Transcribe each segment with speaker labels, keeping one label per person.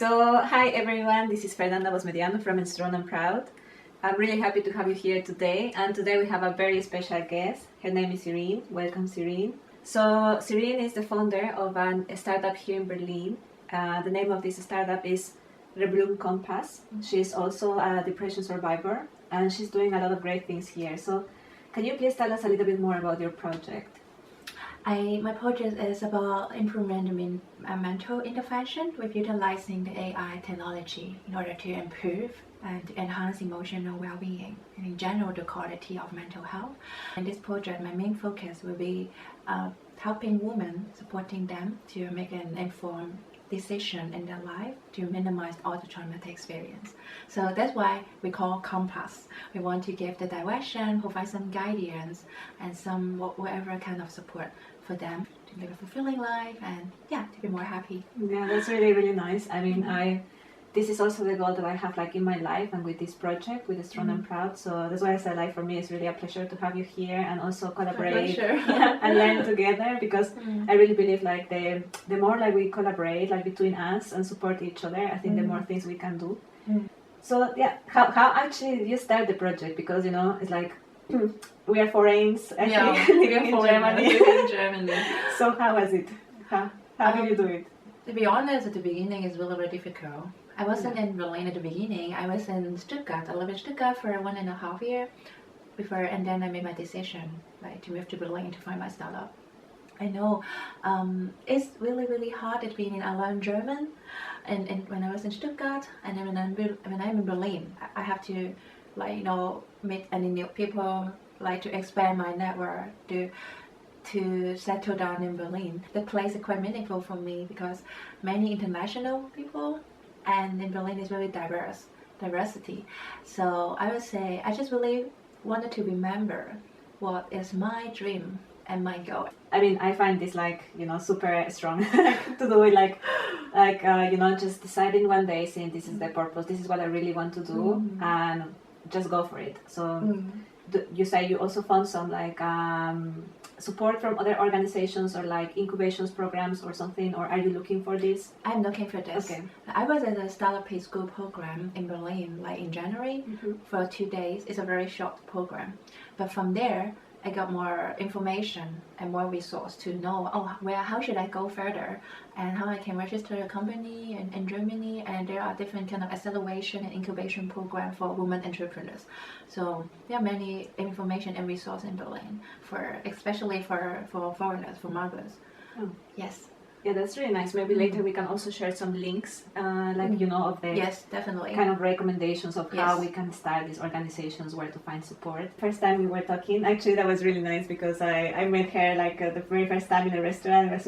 Speaker 1: So, hi everyone, this is Fernanda from Strong and Proud. I'm really happy to have you here today, and today we have a very special guest. Her name is Serene. Welcome, Serene. So, Serene is the founder of a startup here in Berlin. The name of this startup is Rebloom Compass. She's also a depression survivor, and she's doing a lot of great things here. So, can you please tell us a little bit more about your project?
Speaker 2: My project is about improving mental intervention with utilizing the AI technology in order to improve and enhance emotional well-being and in general the quality of mental health. In this project, my main focus will be helping women, supporting them to make an informed decision in their life to minimize all the traumatic experience. So that's why we call Compass. We want to give the direction, provide some guidance, and some whatever kind of support for them to live a fulfilling life and to be more happy.
Speaker 1: Yeah, that's really, really nice. I mean, this is also the goal that I have in my life and with this project, with the Strong and Proud. So that's why I said for me it's really a pleasure to have you here and also collaborate and learn together, because I really believe the more we collaborate between us and support each other, I think the more things we can do. So how actually you start the project? Because it's we are foreigners living in Germany. So how was it? How did you do it?
Speaker 2: To be honest, at the beginning it's really, really difficult. I wasn't in Berlin at the beginning. I was in Stuttgart. I lived in Stuttgart for 1.5 years before, and then I made my decision to move to Berlin to find my startup. I know it's really, really hard at the beginning. I learned German, and when I was in Stuttgart, and then when I'm in Berlin, I have to meet any new people, to expand my network, to settle down in Berlin. The place is quite meaningful for me because many international people, and in Berlin is very diversity. So I would say I just really wanted to remember what is my dream and my goal.
Speaker 1: I mean, I find this super strong to do it just deciding one day, saying this is the purpose, this is what I really want to do, and just go for it. So you say you also found some support from other organizations or incubations programs or something, or are you looking for this?
Speaker 2: I'm looking for this. Okay. I was at a startup school program in Berlin in January for 2 days. It's a very short program, but from there I got more information and more resource to know how should I go further and how I can register a company in Germany, and there are different kind of acceleration and incubation program for women entrepreneurs. So there are many information and resource in Berlin especially for foreigners, for mothers. Yes.
Speaker 1: Yeah, that's really nice. Maybe later we can also share some links, of the
Speaker 2: definitely
Speaker 1: kind of recommendations of how we can start these organizations, where to find support. First time we were talking, actually that was really nice because I met her the very first time in a restaurant. It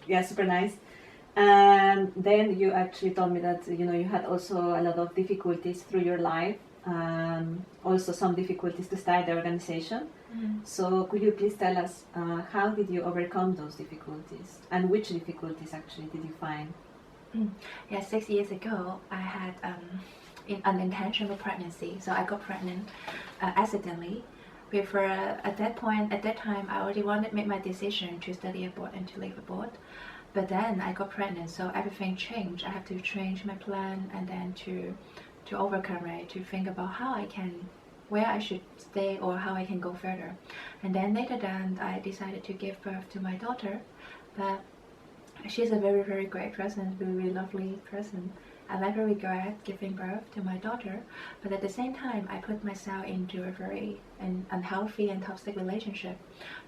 Speaker 1: was super nice. And then you actually told me that you had also a lot of difficulties through your life, also some difficulties to start the organization. So could you please tell us how did you overcome those difficulties, and which difficulties actually did you find?
Speaker 2: 6 years ago I had an unintentional pregnancy. So I got pregnant accidentally. At that time I already made my decision to study abroad and to live abroad. But then I got pregnant, so everything changed. I have to change my plan, and then to overcome it, to think about where I should stay or how I can go further. And then later then I decided to give birth to my daughter. But she's a very, very great person, very, very lovely person. I never regret giving birth to my daughter, but at the same time I put myself into a very unhealthy and toxic relationship.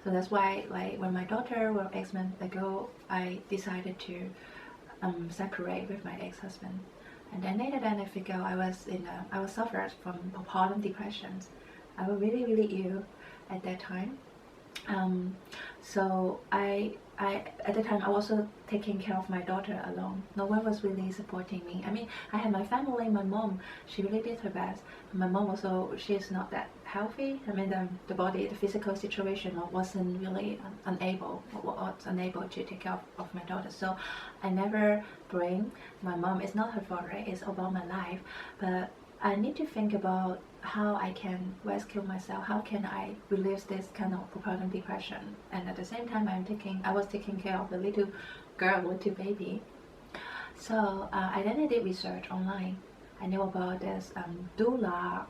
Speaker 2: So that's why when my daughter was 8 months ago, I decided to separate with my ex-husband. And then later I figured I was suffered from postpartum depression. I was really, really ill at that time. So I at the time I was also taking care of my daughter alone. No one was really supporting me. I mean, I had my family, my mom, she really did her best. My mom also, she is not that healthy. I mean, the body, the physical situation wasn't really unable to take care of my daughter. So I never blame my mom. It's not her fault, right? It's about my life. But I need to think about how I can rescue myself, how can I release this kind of postpartum depression. And at the same time I was taking care of the little girl, little baby. So I then did research online. I knew about this doula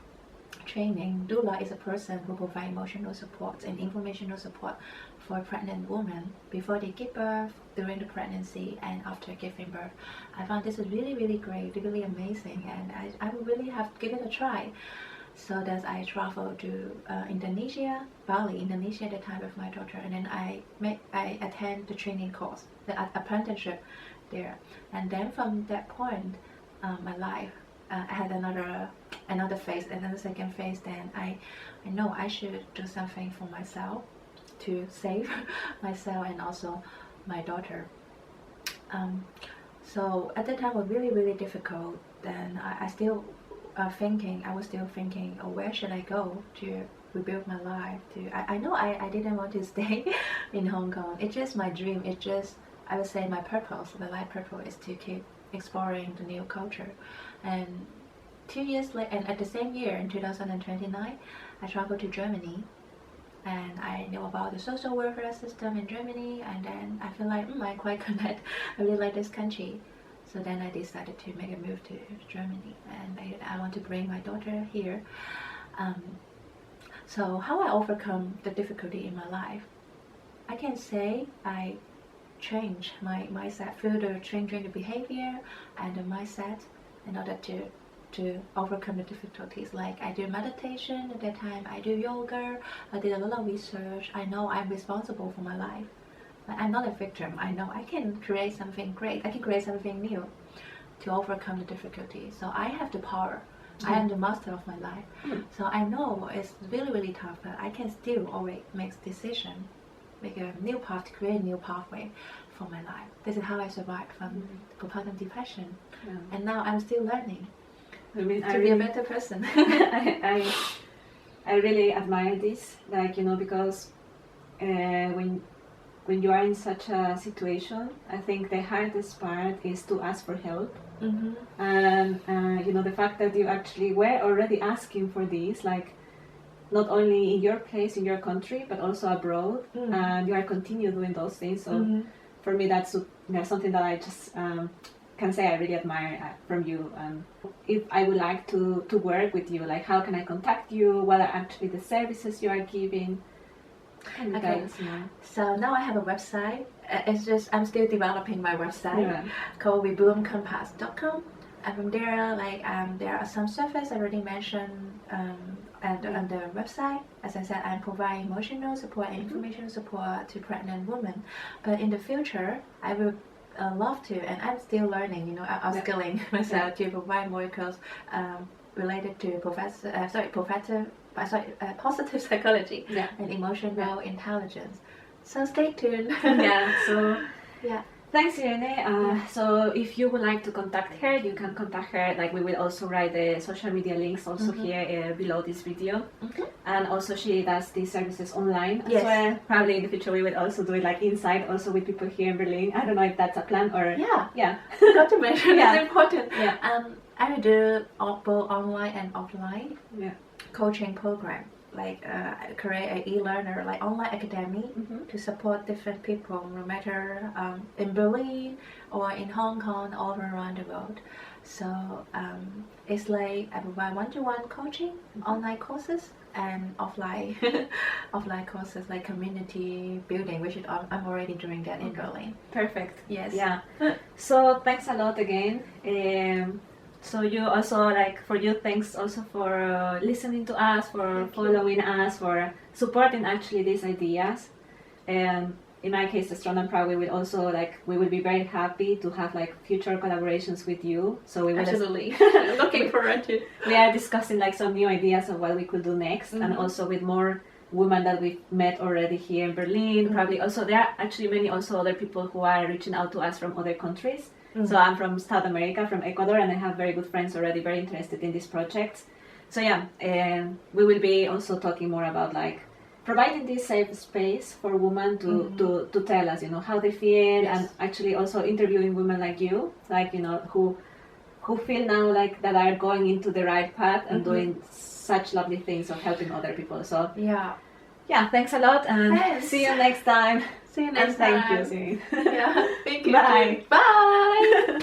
Speaker 2: training. Doula is a person who provides emotional support and informational support for pregnant women before they give birth, during the pregnancy, and after giving birth. I found this is really, really great, really amazing, and I would really have to give it a try. So that I traveled to Indonesia, Bali, Indonesia at the time with my daughter, and then I attend the training course, the apprenticeship there, and then from that point, my life. I had another phase, and then the second phase. Then I know I should do something for myself to save myself and also my daughter. So at that time it was really, really difficult. Then I was still thinking, oh, where should I go to rebuild my life? I know I didn't want to stay in Hong Kong. It's just my dream. It's just, I would say, my purpose. My life purpose is to keep exploring the new culture. And 2 years later, and at the same year in 2029, I traveled to Germany, and I knew about the social welfare system in Germany, and then I feel like I quite connect. I really like this country. So then I decided to make a move to Germany, and I want to bring my daughter here. So how I overcome the difficulty in my life, I can say I changed my mindset, further changing the behavior and the mindset in order to overcome the difficulties. Like I do meditation at that time, I do yoga, I did a lot of research. I know I'm responsible for my life. I'm not a victim. I know I can create something great. I can create something new to overcome the difficulties. So I have the power. I am the master of my life. So I know it's really, really tough, but I can still always make decision, make a new path, to create a new pathway for my life. This is how I survived from postpartum depression. And now I'm still learning to be a better person.
Speaker 1: I really admire this, like, you know, because when you are in such a situation, I think the hardest part is to ask for help. And you know, the fact that you actually were already asking for this, like not only in your place, in your country, but also abroad, and you are continue doing those things. So for me, that's something that I just can say I really admire from you. If I would like to work with you, like how can I contact you? What are actually the services you are giving?
Speaker 2: Okay, so now I have a website. It's just I'm still developing my website called reboomcompass.com, and from there, like there are some services I already mentioned on the website. As I said, I'm providing emotional support and information support to pregnant women. But in the future, I will love to, and I'm still learning. You know, upskilling myself to provide more courses related to positive psychology and emotional intelligence. So stay tuned.
Speaker 1: Thanks, Irene. So if you would like to contact her, you can contact her. Like we will also write the social media links also here below this video. And also she does these services online as well. Probably in the future we will also do it like inside, also with people here in Berlin. I don't know if that's a plan or
Speaker 2: got to mention it's important. I will do both online and offline coaching program. Like create an e-learner, like online academy to support different people, no matter in Berlin or in Hong Kong, all around the world. So it's like I provide one-to-one coaching, online courses, and offline offline courses like community building, which I'm already doing that in Berlin.
Speaker 1: Perfect.
Speaker 2: Yes.
Speaker 1: Yeah. So thanks a lot again. So you also, like, for you, thanks also for listening to us, for following us, for supporting actually these ideas. And in my case, the Strong and Proud, we will also, like, we will be very happy to have like future collaborations with you. So we will
Speaker 2: absolutely looking forward to.
Speaker 1: We are discussing like some new ideas of what we could do next, and also with more women that we've met already here in Berlin. Probably also there are actually many also other people who are reaching out to us from other countries. So I'm from South America, from Ecuador, and I have very good friends already very interested in this project. So we will be also talking more about like providing this safe space for women to tell us, you know, how they feel, and actually also interviewing women like you, like, you know, who feel now like that are going into the right path and doing such lovely things of helping other people. So thanks a lot, and see you next time.
Speaker 2: See you next time.
Speaker 1: Thank you, Serene.
Speaker 2: Thank you.
Speaker 1: Bye.
Speaker 2: Bye.